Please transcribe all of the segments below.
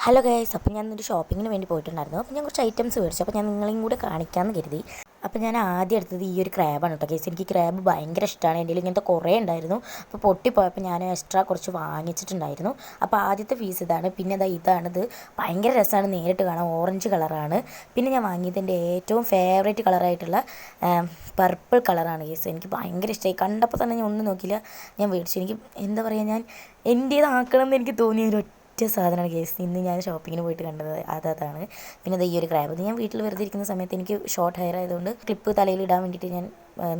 Hello guys, അപ്പോൾ ഞാനൊരു ഷോപ്പിങ്ങിന് വേണ്ടി പോയിട്ടുണ്ടായിരുന്നു. അപ്പോൾ ഞാൻ കുറച്ച് ഐറ്റംസ് മേടിച്ചു. അപ്പോൾ ഞാൻ നിങ്ങളെയും കൂടെ കാണിക്കാമെന്ന് കരുതി. അപ്പോൾ ഞാൻ ആദ്യം എടുത്തത് ഈ ഒരു ക്രാബാണ് കേട്ടോ ഗൈസ്. എനിക്ക് ക്രാബ് ഭയങ്കര ഇഷ്ടമാണ്. എൻ്റെ ഇങ്ങനത്തെ കുറേ ഉണ്ടായിരുന്നു. അപ്പോൾ പൊട്ടിപ്പോയപ്പോൾ ഞാൻ എക്സ്ട്രാ കുറച്ച് വാങ്ങിച്ചിട്ടുണ്ടായിരുന്നു. അപ്പോൾ ആദ്യത്തെ പീസ് ഇതാണ്. പിന്നെ ഇതാണിത്. ഭയങ്കര രസമാണ്, നേരിട്ട് കാണാം. ഓറഞ്ച് കളറാണ്. പിന്നെ ഞാൻ വാങ്ങിയത് എൻ്റെ ഏറ്റവും ഫേവറേറ്റ് കളറായിട്ടുള്ള പർപ്പിൾ കളറാണ് ഗൈസ്. എനിക്ക് ഭയങ്കര ഇഷ്ടമായി. കണ്ടപ്പോൾ തന്നെ ഞാൻ ഒന്നും നോക്കിയില്ല, ഞാൻ മേടിച്ചു. എനിക്ക് എന്താ പറയുക, ഞാൻ എൻ്റേതാക്കണം എന്ന് എനിക്ക് തോന്നിയ ഒരു സാധനമാണ് കേസ്. ഇന്ന് ഞാൻ ഷോപ്പിങ്ങിന് പോയിട്ട് കണ്ടത് അതാണ്. പിന്നെ ഈ ഒരു ക്രാബ്, ഞാൻ വീട്ടിൽ വെറുതെ ഇരിക്കുന്ന സമയത്ത് എനിക്ക് ഷോർട്ട് ഹെയർ ആയതുകൊണ്ട് ക്ലിപ്പ് തലയിൽ ഇടാൻ വേണ്ടിയിട്ട് ഞാൻ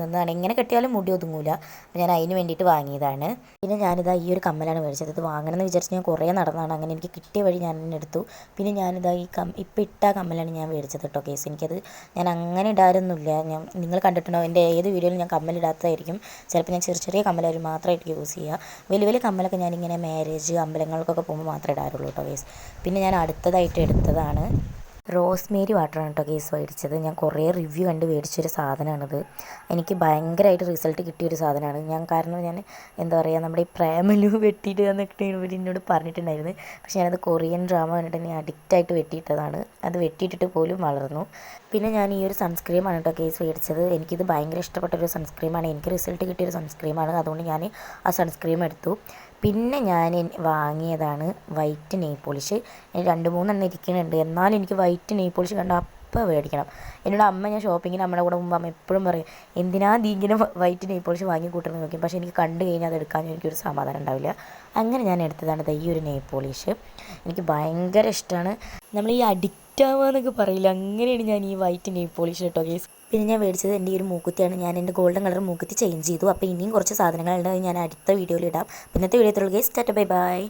നിന്നതാണ്. എങ്ങനെ കെട്ടിയാലും മുടി ഒതുങ്ങൂല. അപ്പോൾ ഞാൻ അതിന് വേണ്ടിയിട്ട് വാങ്ങിയതാണ്. പിന്നെ ഈ ഒരു കമ്മലാണ് മേടിച്ചത്. ഇത് വാങ്ങണമെന്ന് വിചാരിച്ച് ഞാൻ കുറേ നടന്നതാണ്. അങ്ങനെ എനിക്ക് കിട്ടിയ വഴി ഞാൻ തന്നെ എടുത്തു. പിന്നെ ഇപ്പം ഇട്ട കമ്മലാണ് ഞാൻ മേടിച്ചത് കേട്ടോ കേസ്. ഞാൻ അങ്ങനെ ഇടാറൊന്നുമില്ല. നിങ്ങൾ കണ്ടിട്ടുണ്ടോ എൻ്റെ ഏത് വീഡിയോയിലും ഞാൻ കമ്മലിടാത്തതായിരിക്കും. ചിലപ്പോൾ ഞാൻ ചെറിയ കമ്മലവർ മാത്രമായിട്ട് യൂസ് ചെയ്യുക. വലിയ കമ്മലൊക്കെ ഞാനിങ്ങനെ മാരേജ് അമ്പലങ്ങൾക്കൊക്കെ പോകുമ്പോൾ മാത്രമേ ഇടാറുള്ളൂ കേട്ടോ കേസ്. പിന്നെ ഞാൻ അടുത്തതായിട്ട് എടുത്തതാണ് റോസ്മേരി വാട്ടറാണ് കേട്ടോ കേസ് മേടിച്ചത്. ഞാൻ കുറേ റിവ്യൂ കണ്ട് മേടിച്ചൊരു സാധനമാണിത്. എനിക്ക് ഭയങ്കരമായിട്ട് റിസൾട്ട് കിട്ടിയൊരു സാധനമാണ്. കാരണം ഞാൻ എന്താ പറയുക, നമ്മുടെ ഈ പ്രേമലു വെട്ടിയിട്ട് എന്നൊക്കെ ഇവർ എന്നോട് പറഞ്ഞിട്ടുണ്ടായിരുന്നു. പക്ഷേ ഞാനത് കൊറിയൻ ഡ്രാമ കണ്ടിട്ട് ഞാൻ അഡിക്റ്റായിട്ട് വെട്ടിയിട്ടതാണ്. അത് വെട്ടിയിട്ടിട്ട് പോലും വളർന്നു. പിന്നെ ഞാൻ ഈ ഒരു സൺസ്ക്രീമാണ് കേട്ടോ കേസ് മേടിച്ചത്. എനിക്കിത് ഭയങ്കര ഇഷ്ടപ്പെട്ടൊരു സൺസ്ക്രീമാണ്. എനിക്ക് റിസൾട്ട് കിട്ടിയൊരു സൺസ്ക്രീമാണ്. അതുകൊണ്ട് ഞാൻ ആ സൺസ്ക്രീം എടുത്തു. പിന്നെ ഞാൻ വാങ്ങിയതാണ് വൈറ്റ് നെയിൽ പോളിഷ്. 2-3 ഇരിക്കുന്നുണ്ട്. എന്നാലും എനിക്ക് വൈറ്റ് നെയിൽ പോളിഷ് കണ്ടാൽ അപ്പോൾ മേടിക്കണം. എന്നോട് അമ്മ, ഞാൻ ഷോപ്പിങ്ങിന് നമ്മുടെ കൂടെ മുമ്പ് അമ്മ എപ്പോഴും പറയും, എന്തിനാ ഇങ്ങനെ വൈറ്റ് നെയിൽ പോളിഷ് വാങ്ങി കൂട്ടുന്നത് നോക്കി. പക്ഷേ എനിക്ക് കണ്ടു കഴിഞ്ഞാൽ അത് എടുക്കാൻ എനിക്കൊരു സമാധാനം ഉണ്ടാവില്ല. അങ്ങനെ ഞാൻ എടുത്തതാണ് ഈ ഒരു നെയിൽ പോളിഷ്. എനിക്ക് ഭയങ്കര ഇഷ്ടമാണ്. നമ്മൾ ഈ അഡിക്റ്റ് ആവുക എന്നൊക്കെ പറയില്ല, അങ്ങനെയാണ് ഞാൻ ഈ വൈറ്റ് നെയിൽ പോളിഷ് കേട്ടോ കേസ്. പിന്നെ ഞാൻ മേടിച്ചത് എൻ്റെ ഈ ഒരു മൂക്കുത്തിയാണ്. ഞാൻ എൻ്റെ ഗോൾഡൻ കളർ മൂക്കുത്തി ചേഞ്ച് ചെയ്തു. അപ്പോൾ ഇനിയും കുറച്ച് സാധനങ്ങളുണ്ട്, ഞാൻ അടുത്ത വീഡിയോയിൽ ഇടാം. പിന്നത്തെ വീഡിയോയിലുള്ള കേസ് ടാറ്റ ബൈ ബൈ.